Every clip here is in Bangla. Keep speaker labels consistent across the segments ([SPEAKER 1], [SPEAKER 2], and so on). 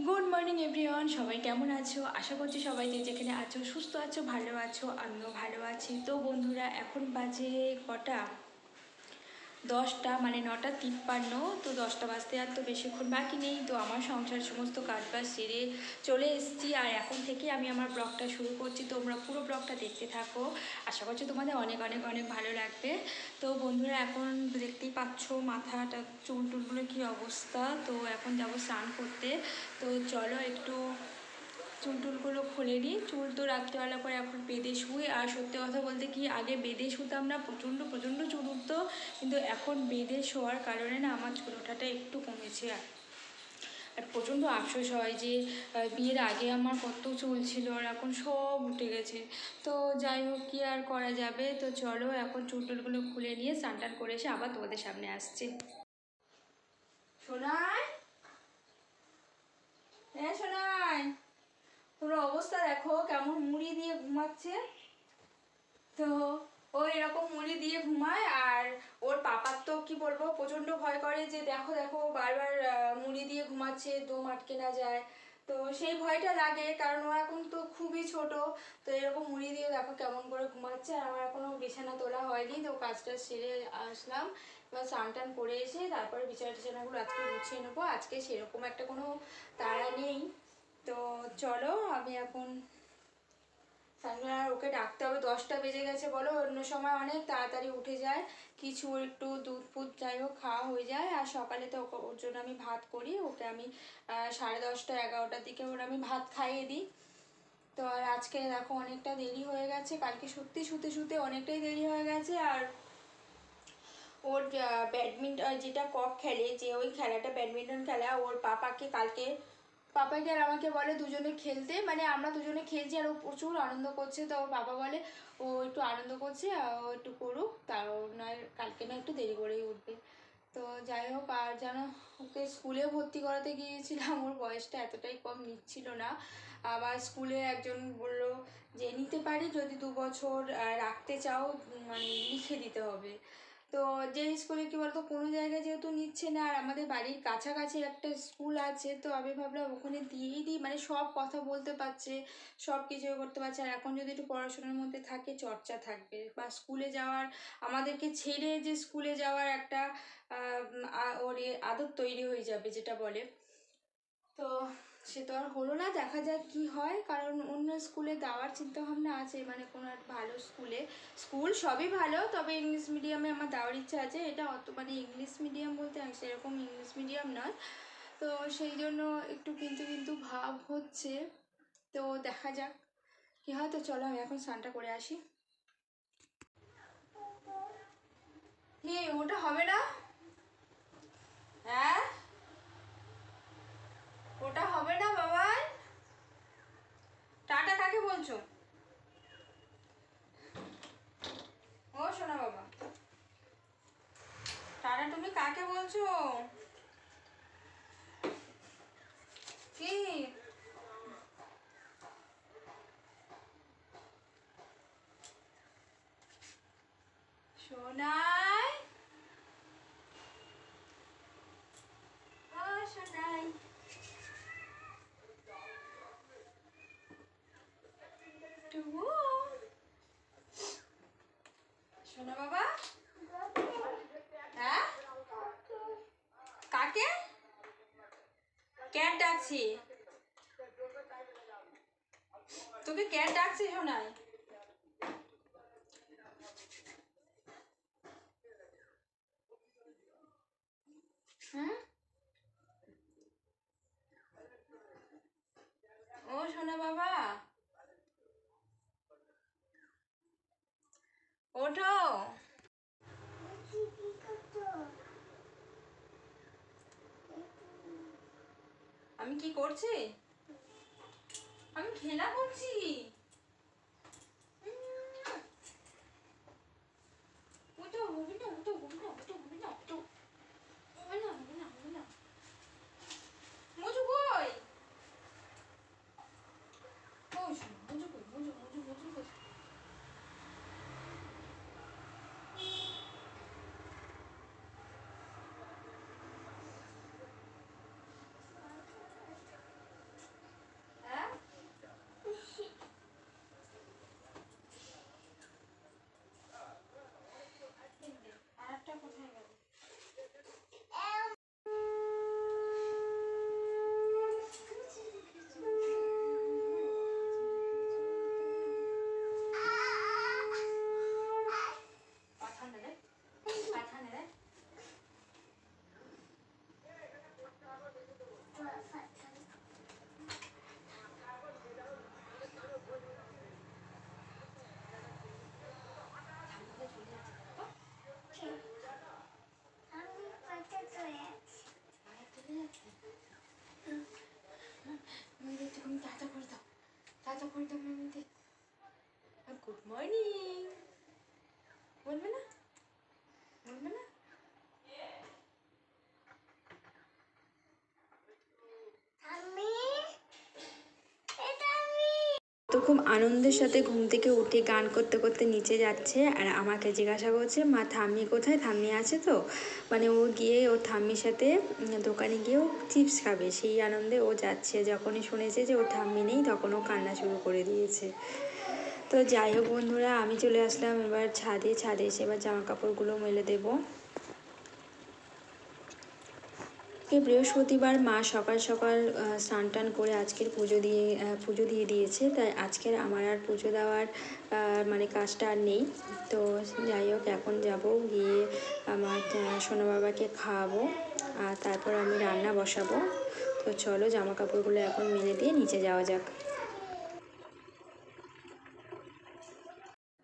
[SPEAKER 1] গুড মর্নিং এভরিওয়ান, সবাই কেমন আছো? আশা করছি সবাই যে যেখানে আছো সুস্থ আছো, ভালো আছো। আমিও ভালো আছি। তো বন্ধুরা, এখন বাজে কটা? 10টা, মানে 9:53। তো 10টা বাজতে আর তো বেশিক্ষণ বাকি নেই। তো আমার সংসার সমস্ত কাজবাজ সেরে চলে এসেছি, আর এখন থেকে আমি আমার ব্লগটা শুরু করছি। তোমরা পুরো ব্লগটা দেখতে থাকো, আশা করছি তোমাদের অনেক অনেক অনেক ভালো লাগবে। তো বন্ধুরা, এখন দেখতেই পাচ্ছ মাথাটা চুল টুলগুলো কী অবস্থা। তো এখন যাবো স্নান করতে। তো চলো একটু চুল টুলগুলো খুলে নিই। চুল তো রাত্রিবেলা করে এখন বেঁধে শুই। আর সত্যি কথা বলতে কি, আগে বেঁধে শুতাম না, প্রচণ্ড প্রচণ্ড চুল উঠতো, কিন্তু এখন বেঁধে শোয়ার কারণে না আমার চুল ওঠাটা একটু কমেছে। আর প্রচণ্ড আফসোস হয় যে বিয়ের আগে আমার কত চুল ছিল আর এখন সব উঠে গেছে। তো যাই হোক, কী আর করা যাবে। তো চলো এখন চুল টুলগুলো খুলে নিয়ে স্নান টান করে এসে আবার তোমাদের সামনে আসছি। শোনাই, হ্যাঁ শোনাই, তোর অবস্থা দেখো কেমন মুড়ি দিয়ে ঘুমাচ্ছে। তো ও এরকম মুড়ি দিয়ে ঘুমায়। আর ওর পাপার তো কি বলবো, প্রচণ্ড ভয় করে যে দেখো দেখো বারবার মুড়ি দিয়ে ঘুমাচ্ছে, দম আটকে না যায়। তো সেই ভয়টা লাগে, কারণ ও এখন তো খুবই ছোট। তো এরকম মুড়ি দিয়ে দেখো কেমন করে ঘুমাচ্ছে। আর আমার এখনও বিছানা তোলা হয়নি, তো কাজটা সেরে আসলাম। এবার স্নান টান করে এসে তারপরে বিছানা টিছানাগুলো আজকে গুছিয়ে নেবো। আজকে সেরকম একটা কোনো তাড়া নেই। তো চলো, আমি এখন আর ওকে ডাকতে হবে। 10টা বেজে গেছে বলো, অন্য সময় অনেক তাড়াতাড়ি উঠে যায়, কিছু একটু দুধ ফুধ যাই হোক খাওয়া হয়ে যায়। আর সকালে তো ওর জন্য আমি ভাত করি, ওকে আমি 10:30 11টার দিকে ওর আমি ভাত খাইয়ে দিই। তো আর আজকে দেখো অনেকটা দেরি হয়ে গেছে, কালকে সত্যি শুতে শুতে অনেকটাই দেরি হয়ে গেছে। আর ওর ব্যাডমিন্টন যেটা কক খেলে, যে ওই খেলাটা ব্যাডমিন্টন খেলা, ওর পাপাকে আর আমাকে বলে দুজনে খেলতে, মানে আমরা দুজনে খেলছি আর ও প্রচুর আনন্দ করছে। তো ওর বাবা বলে ও একটু আনন্দ করছে, ও একটু করুক, তাও নয় কালকে না একটু দেরি করেই উঠবে। তো যাই হোক, আর যেন ওকে স্কুলে ভর্তি করাতে গিয়েছিলাম, ওর বয়সটা এতটাই কম নিচ্ছিল না। আবার স্কুলে একজন বলল যে নিতে পারি, যদি 2 বছর রাখতে চাও মানে লিখে দিতে হবে। তো যে স্কুলে কী বলতো, কোনো জায়গায় যেহেতু নিচ্ছে না, আর আমাদের বাড়ির কাছাকাছি একটা স্কুল আছে, তো আমি ভাবলাম ওখানে দিয়েই দিই, মানে সব কথা বলতে পারছে, সব কিছু করতে পারছে। আর এখন যদি একটু পড়াশোনার মধ্যে থাকে, চর্চা থাকবে, বা স্কুলে যাওয়ার, আমাদেরকে ছেড়ে যে স্কুলে যাওয়ার একটা ওর আদত তৈরি হয়ে যাবে যেটা বলে। তো সে তো আর হলো না, দেখা যাক কি হয়। কারণ অন্য স্কুলে দেওয়ার চিন্তাভাবনা আছে, মানে কোনো একটা ভালো স্কুলে। স্কুল সবই ভালো, তবে ইংলিশ মিডিয়ামে আমার দেওয়ার ইচ্ছা আছে। এটা অত মানে ইংলিশ মিডিয়াম বলতে সেরকম ইংলিশ মিডিয়াম নয়, তো সেই জন্য একটু কিন্তু কিন্তু ভাব হচ্ছে। তো দেখা যাক কি হয়। তো চলো আমি এখন স্নানটা করে আসি। কি ওটা হবে না? হ্যাঁ, ওটা হবে না বাবাই। টাটা কাকে বলছো? ও শোনা বাবা, টাটা তুমি কাকে বলছো? কি সোনাই, ও সোনাই, টুকু, সোনা বাবা। হ্যাঁ, কাকে? ক্যাট ডাকছি তোকে, ক্যাট ডাকছি সোনাই। হুম, ও সোনা বাবা, ওঠো। আমি কি করছি? আমি খেলা করছি। উঠো, হবে না, উঠো, হবে না, উঠো, হবে না, উঠো, হবে না, হবে না, হবে না। মুজু কই? ও সোনা, মুজু কই? মুজু, মুজু, মুজু কই? খুব আনন্দের সাথে ঘুম থেকে উঠে গান করতে করতে নিচে যাচ্ছে, আর আমাকে জিজ্ঞাসা করছে মা ঠাম্মি কোথায়, ঠাম্মি আছে তো। মানে ও গিয়ে ওর ঠাম্মির সাথে দোকানে গিয়ে ও চিপস খাবে, সেই আনন্দে ও যাচ্ছে। যখনই শুনেছে যে ওর ঠাম্মি নেই তখন ও কান্না শুরু করে দিয়েছে। তো যাই হোক বন্ধুরা, আমি চলে আসলাম এবার ছাদে এসে এবার জামা কাপড়গুলো মেলে দেবো। বৃহস্পতিবার মা সকাল সকাল স্নান টান করে আজকের পুজো দিয়ে দিয়েছে, তাই আজকের আমার আর পুজো দেওয়ার মানে কাজটা আর নেই। তো যাই হোক, এখন যাব গিয়ে আমার সোনা বাবাকে খাওয়াবো, আর তারপর আমি রান্না বসাবো। তো চলো জামা কাপড়গুলো এখন মেলে দিয়ে নিচে যাওয়া যাক।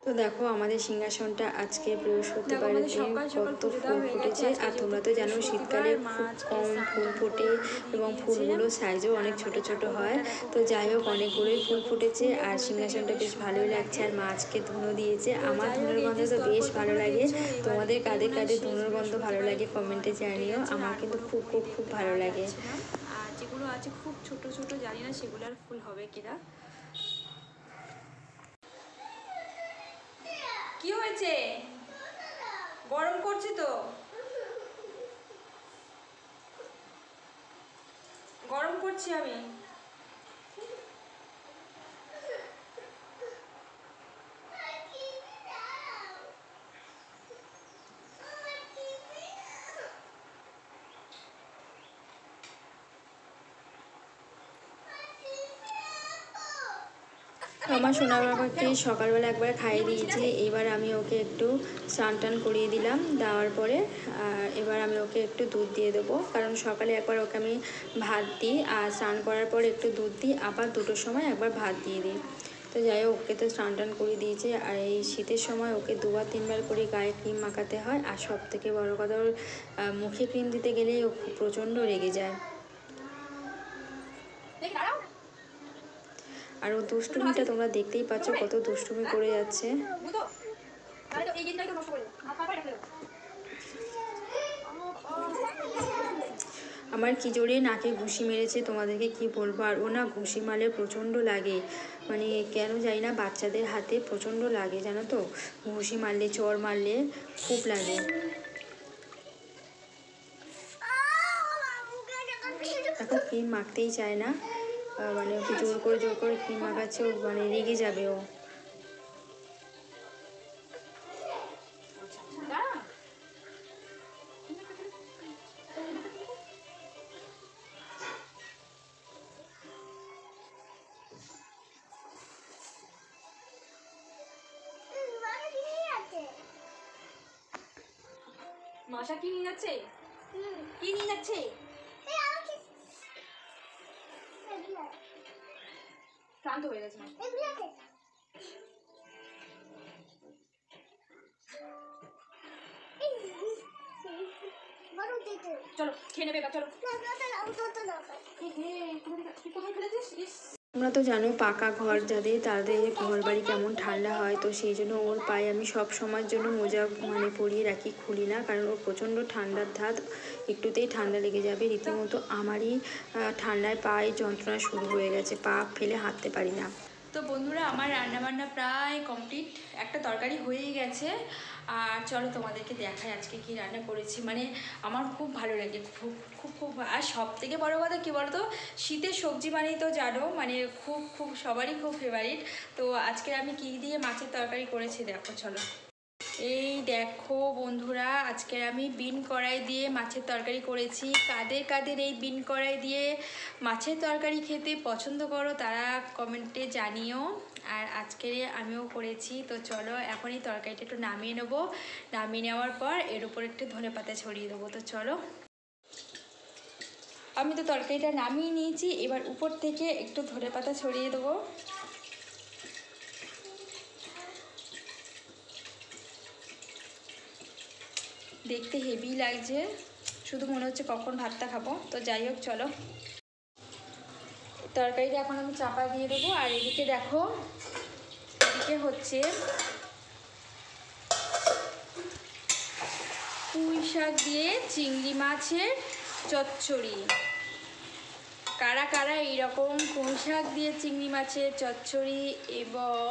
[SPEAKER 1] তো দেখো আমাদের সিংহাসনটা আজকে বৃহস্পতিবারের দিন কত ফুল ফুটেছে। আর তোমরা তো জানো শীতকালে খুব কম ফুল ফোটে এবং ফুলগুলো সাইজও অনেক ছোট ছোট হয়। তো যাই হোক, অনেকগুলোই ফুল ফুটেছে আর সিংহাসনটা বেশ ভালোই লাগছে। আর মা আজকে ধুনো দিয়েছে, আমার ধুনোর গন্ধ তো বেশ ভালো লাগে। তোমাদের কাদের কাদের ধুনোর গন্ধ ভালো লাগে কমেন্টে জানিও, আমার কিন্তু খুব খুব খুব ভালো লাগে। আর যেগুলো আছে খুব ছোট ছোট, জানি না সেগুলো আর ফুল হবে কিনা। কি হয়েছে? গরম করছে তো, গরম করছি আমি। আমার সোনা বাবাকে সকালবেলা একবার খাইয়ে দিয়েছি, এবার আমি ওকে একটু স্নান টান করিয়ে দিলাম। দেওয়ার পরে এবার আমি ওকে একটু দুধ দিয়ে দেবো, কারণ সকালে একবার ওকে আমি ভাত দিই আর স্নান করার পর একটু দুধ দিই, আবার দুটোর সময় একবার ভাত দিয়ে দিই। তো যাই হোক, ওকে তো স্নান টান করিয়ে দিয়েছে। আর এই শীতের সময় ওকে 2 বার 3 বার করে গায়ে ক্রিম মাখাতে হয়। আর সব থেকে বড়ো কথা, ওর মুখে ক্রিম দিতে গেলেই ও প্রচণ্ড রেগে যায়। আর ও দুষ্টুমিটা তোমরা দেখতেই পাচ্ছ, কত দুষ্টুমি করে যাচ্ছে। আমার কি জোরে নাকে ঘুষি মেরেছে তোমাদেরকে কি বলবো। আর ও না ঘুষি মারলে প্রচণ্ড লাগে, মানে কেন জানি না বাচ্চাদের হাতে প্রচণ্ড লাগে জানো তো, ঘুষি মারলে চড় মারলে খুব লাগে। এখন ক্রিম মাখতেই চায় না, মানে ওকে জোর করে ক্রিম মাখাচ্ছে, ও মানে রেগে যাবে ও। মাসা কি নিয়ে যাচ্ছে? কি নিয়ে যাচ্ছে? ক্লান্ত হয়ে গেছে। চলো খেয়ে নেবে, চলো। তোমরা তো জানো পাকা ঘর যাদের, তাদের ঘর বাড়ি কেমন ঠান্ডা হয়। তো সেই জন্য ওর পায়ে আমি সব সময়ের জন্য মোজা মানে পরিয়ে রাখি, খুলি না, কারণ ওর প্রচণ্ড ঠান্ডার ধাত, একটুতেই ঠান্ডা লেগে যাবে। রীতিমতো আমারই ঠান্ডায় পায়ে যন্ত্রণা শুরু হয়ে গেছে, পা ফেলে হাঁটতে পারি না। তো বন্ধুরা, আমার রান্নাবান্না প্রায় কমপ্লিট, একটা তরকারি হয়েই গেছে। আর চলো তোমাদেরকে দেখাই আজকে কি রান্না করেছি। মানে আমার খুব ভালো লাগে, খুব খুব খুব। আর সব থেকে বড়ো কথা কী বলতো, শীতের সবজি মানেই তো জানো, মানে খুব খুব সবারই খুব ফেভারিট। তো আজকে আমি কী দিয়ে মাছের তরকারি করেছি দেখো, চলো। এই দেখো বন্ধুরা, আজকে আমি বিন কড়াই দিয়ে মাছের তরকারি করেছি। কাদের কাদের এই বিন কড়াই দিয়ে মাছের তরকারি খেতে পছন্দ করো তারা কমেন্টে জানিও। আর আজকে আমিও করেছি। তো চলো এখন এই তরকারিটা একটু নামিয়ে নেবো, নামিয়ে নেওয়ার পর এর উপর একটু ধনেপাতা ছড়িয়ে দেবো। তো চলো, আমি তো তরকারিটা নামিয়ে নিয়েছি, এবার উপর থেকে একটু ধনেপাতা ছড়িয়ে দেবো। দেখতে হেভি লাগছে, শুধু মনে হচ্ছে কখন ভাতটা খাবো। তো যাই হোক চলো, তরকারিটা এখন আমি চাপা দিয়ে দেবো। আর এদিকে দেখো, এদিকে হচ্ছে পুঁই শাক দিয়ে চিংড়ি মাছের চচ্চড়ি। কারা কারা এইরকম পুঁই শাক দিয়ে চিংড়ি মাছের চচ্চড়ি এবং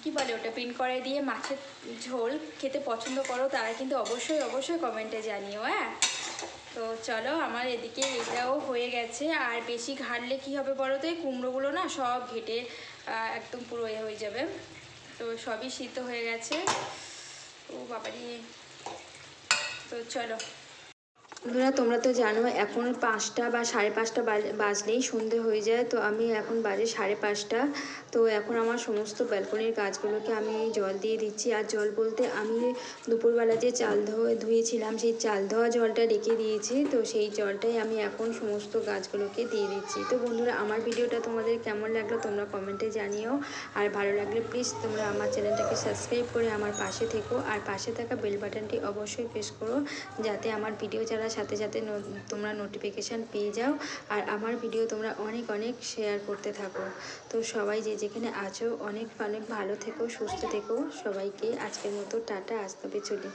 [SPEAKER 1] কি বলে ওটা পিন করে দিয়ে মাছের ঝোল খেতে পছন্দ করো তারা কিন্তু অবশ্যই অবশ্যই কমেন্টে জানিও। হ্যাঁ, তো চলো আমার এদিকে এটাও হয়ে গেছে। আর বেশি ঘাটলে কি হবে বলো তো, এই কুমড়োগুলো না সব ঘেটে একদম পুরো হয়ে যাবে। তো সবই সিদ্ধ হয়ে গেছে। ও বাবারি, তো চলো বন্ধুরা, তোমরা তো জানো এখন 5টা বা 5:30 বাজলেই সন্ধে হয়ে যায়। তো আমি এখন বাজে 5:30। তো এখন আমার সমস্ত ব্যালকনির গাছগুলোকে আমি জল দিয়ে দিচ্ছি। আর জল বলতে আমি দুপুরবেলা যে চাল ধুয়েছিলাম সেই চাল ধোয়া জলটা রেখে দিয়েছি। তো সেই জলটাই আমি এখন সমস্ত গাছগুলোকে দিয়ে দিচ্ছি। তো বন্ধুরা, আমার ভিডিওটা তোমাদের কেমন লাগলো তোমরা কমেন্টে জানিও। আর ভালো লাগলে প্লিজ তোমরা আমার চ্যানেলটাকে সাবস্ক্রাইব করে আমার পাশে থেকো। আর পাশে থাকা বেল বাটনটি অবশ্যই প্রেস করো, যাতে আমার ভিডিও ছাড়ার সাথে সাথে তোমরা নোটিফিকেশান পেয়ে যাও। আর আমার ভিডিও তোমরা অনেক অনেক শেয়ার করতে থাকো। তো সবাই যে যেখানে আছো অনেক অনেক ভালো থেকো, সুস্থ থেকো। সবাইকে আজকের মতো টাটা, আজ তবে চলি।